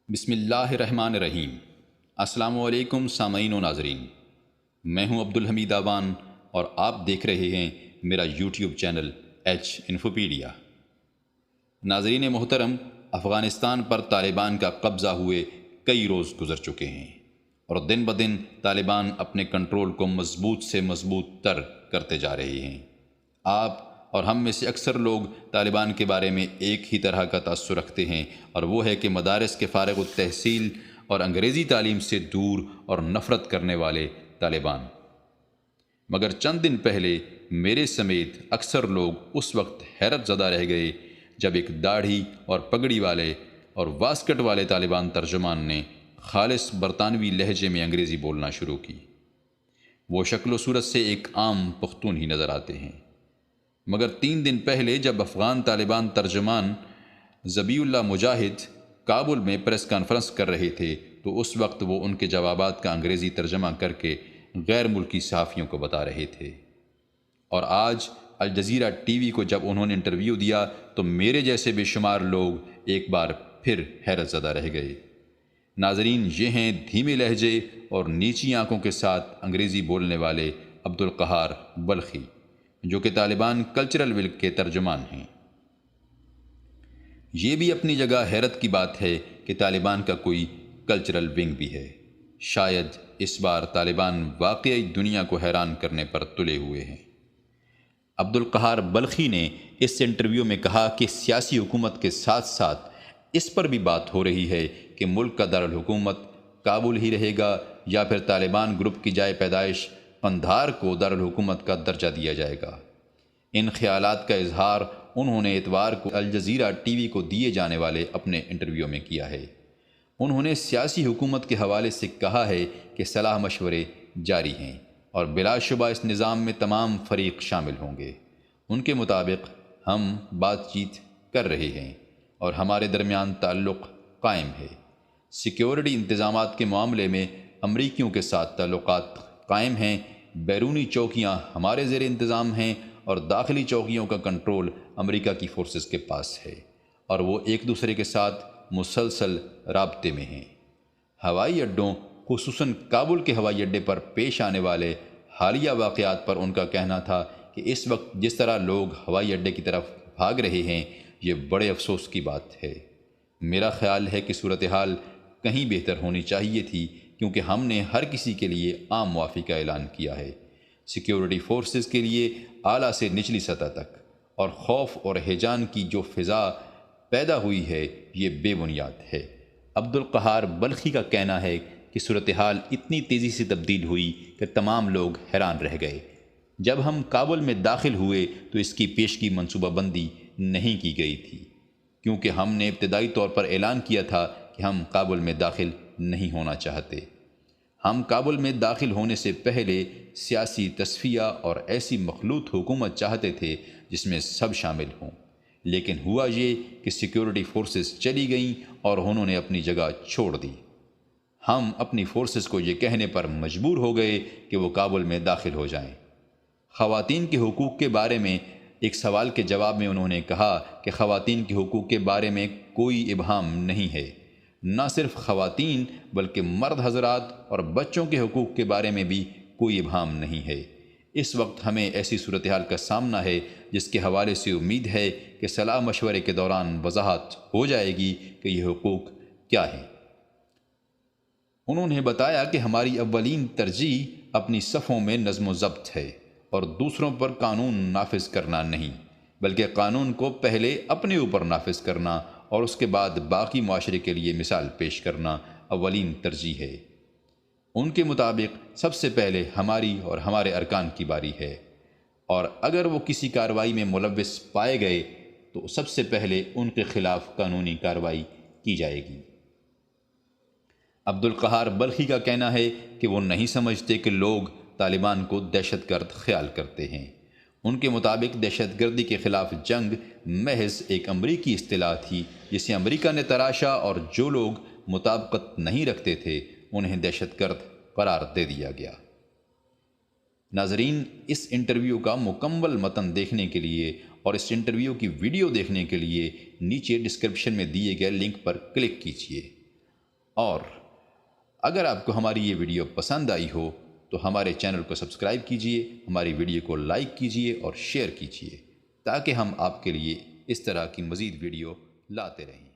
بسم اللہ الرحمن الرحیم۔ السلام علیکم سامعین و ناظرین، میں ہوں عبدالحمید آوان اور آپ دیکھ رہے ہیں میرا یوٹیوب چینل ایچ انفوپیڈیا۔ ناظرین محترم، افغانستان پر طالبان کا قبضہ ہوئے کئی روز گزر چکے ہیں اور دن بدن طالبان اپنے کنٹرول کو مضبوط سے مضبوط تر کرتے جا رہے ہیں۔ آپ اور ہم میں سے اکثر لوگ طالبان کے بارے میں ایک ہی طرح کا تاثر رکھتے ہیں، اور وہ ہے کہ مدارس کے فارغ التحصیل اور انگریزی تعلیم سے دور اور نفرت کرنے والے طالبان۔ مگر چند دن پہلے میرے سمیت اکثر لوگ اس وقت حیرت زدہ رہ گئے جب ایک داڑھی اور پگڑی والے اور واسکٹ والے طالبان ترجمان نے خالص برطانوی لہجے میں انگریزی بولنا شروع کی۔ وہ شکل و صورت سے ایک عام پختون ہی نظر آتے ہیں، مگر 3 دن پہلے جب افغان طالبان ترجمان ذبیح اللہ مجاہد کابل میں پریس کانفرنس کر رہے تھے تو اس وقت وہ ان کے جوابات کا انگریزی ترجمہ کر کے غیر ملکی صحافیوں کو بتا رہے تھے۔ اور آج الجزیرہ ٹی وی کو جب انہوں نے انٹرویو دیا تو میرے جیسے بے شمار لوگ ایک بار پھر حیرت زدہ رہ گئے۔ ناظرین، یہ ہیں دھیمے لہجے اور نیچی آنکھوں کے ساتھ انگریزی بولنے والے عبدالقہار بلخی، جو کہ طالبان کلچرل ونگ کے ترجمان ہیں۔ یہ بھی اپنی جگہ حیرت کی بات ہے کہ طالبان کا کوئی کلچرل ونگ بھی ہے۔ شاید اس بار طالبان واقعی دنیا کو حیران کرنے پر تلے ہوئے ہیں۔ عبدالقہار بلخی نے اس انٹرویو میں کہا کہ سیاسی حکومت کے ساتھ ساتھ اس پر بھی بات ہو رہی ہے کہ ملک کا دارالحکومت کابل ہی رہے گا یا پھر طالبان گروپ کی جائے پیدائش قندھار کو دارالحکومت کا درجہ دیا جائے گا۔ ان خیالات کا اظہار انہوں نے اتوار کو الجزیرہ ٹی وی کو دیے جانے والے اپنے انٹرویو میں کیا ہے۔ انہوں نے سیاسی حکومت کے حوالے سے کہا ہے کہ صلاح مشورے جاری ہیں اور بلا شبہ اس نظام میں تمام فریق شامل ہوں گے۔ ان کے مطابق ہم بات چیت کر رہے ہیں اور ہمارے درمیان تعلق قائم ہے۔ سیکیورٹی انتظامات کے معاملے میں امریکیوں کے ساتھ تعلقات قائم ہیں، بیرونی چوکیاں ہمارے زیر انتظام ہیں اور داخلی چوکیوں کا کنٹرول امریکہ کی فورسز کے پاس ہے، اور وہ ایک دوسرے کے ساتھ مسلسل رابطے میں ہیں۔ ہوائی اڈوں، خصوصاً کابل کے ہوائی اڈے پر پیش آنے والے حالیہ واقعات پر ان کا کہنا تھا کہ اس وقت جس طرح لوگ ہوائی اڈے کی طرف بھاگ رہے ہیں، یہ بڑے افسوس کی بات ہے۔ میرا خیال ہے کہ صورتحال کہیں بہتر ہونی چاہیے تھی، کیونکہ ہم نے ہر کسی کے لیے عام معافی کا اعلان کیا ہے، سیکیورٹی فورسز کے لیے اعلیٰ سے نچلی سطح تک، اور خوف اور ہیجان کی جو فضا پیدا ہوئی ہے یہ بے بنیاد ہے۔ عبدالقہار بلخی کا کہنا ہے کہ صورتحال اتنی تیزی سے تبدیل ہوئی کہ تمام لوگ حیران رہ گئے۔ جب ہم کابل میں داخل ہوئے تو اس کی پیشگی منصوبہ بندی نہیں کی گئی تھی، کیونکہ ہم نے ابتدائی طور پر اعلان کیا تھا کہ ہم کابل میں داخل نہیں ہونا چاہتے۔ ہم کابل میں داخل ہونے سے پہلے سیاسی تصفیہ اور ایسی مخلوط حکومت چاہتے تھے جس میں سب شامل ہوں، لیکن ہوا یہ کہ سیکیورٹی فورسز چلی گئیں اور انہوں نے اپنی جگہ چھوڑ دی۔ ہم اپنی فورسز کو یہ کہنے پر مجبور ہو گئے کہ وہ کابل میں داخل ہو جائیں۔ خواتین کے حقوق کے بارے میں ایک سوال کے جواب میں انہوں نے کہا کہ خواتین کے حقوق کے بارے میں کوئی ابہام نہیں ہے۔ نہ صرف خواتین بلکہ مرد حضرات اور بچوں کے حقوق کے بارے میں بھی کوئی ابہام نہیں ہے۔ اس وقت ہمیں ایسی صورتحال کا سامنا ہے جس کے حوالے سے امید ہے کہ صلاح مشورے کے دوران وضاحت ہو جائے گی کہ یہ حقوق کیا ہیں۔ انہوں نے بتایا کہ ہماری اولین ترجیح اپنی صفوں میں نظم و ضبط ہے اور دوسروں پر قانون نافذ کرنا نہیں، بلکہ قانون کو پہلے اپنے اوپر نافذ کرنا اور اس کے بعد باقی معاشرے کے لیے مثال پیش کرنا اولین ترجیح ہے۔ ان کے مطابق سب سے پہلے ہماری اور ہمارے ارکان کی باری ہے، اور اگر وہ کسی کارروائی میں ملوث پائے گئے تو سب سے پہلے ان کے خلاف قانونی کارروائی کی جائے گی۔ عبدالقہار بلخی کا کہنا ہے کہ وہ نہیں سمجھتے کہ لوگ طالبان کو دہشت گرد خیال کرتے ہیں۔ ان کے مطابق دہشت گردی کے خلاف جنگ محض ایک امریکی اصطلاح تھی جسے امریکہ نے تراشا، اور جو لوگ مطابقت نہیں رکھتے تھے انہیں دہشت گرد قرار دے دیا گیا۔ ناظرین، اس انٹرویو کا مکمل متن دیکھنے کے لیے اور اس انٹرویو کی ویڈیو دیکھنے کے لیے نیچے ڈسکرپشن میں دیے گئے لنک پر کلک کیجیے۔ اور اگر آپ کو ہماری یہ ویڈیو پسند آئی ہو تو ہمارے چینل کو سبسکرائب کیجئے، ہماری ویڈیو کو لائک کیجئے اور شیئر کیجئے تاکہ ہم آپ کے لیے اس طرح کی مزید ویڈیو لاتے رہیں۔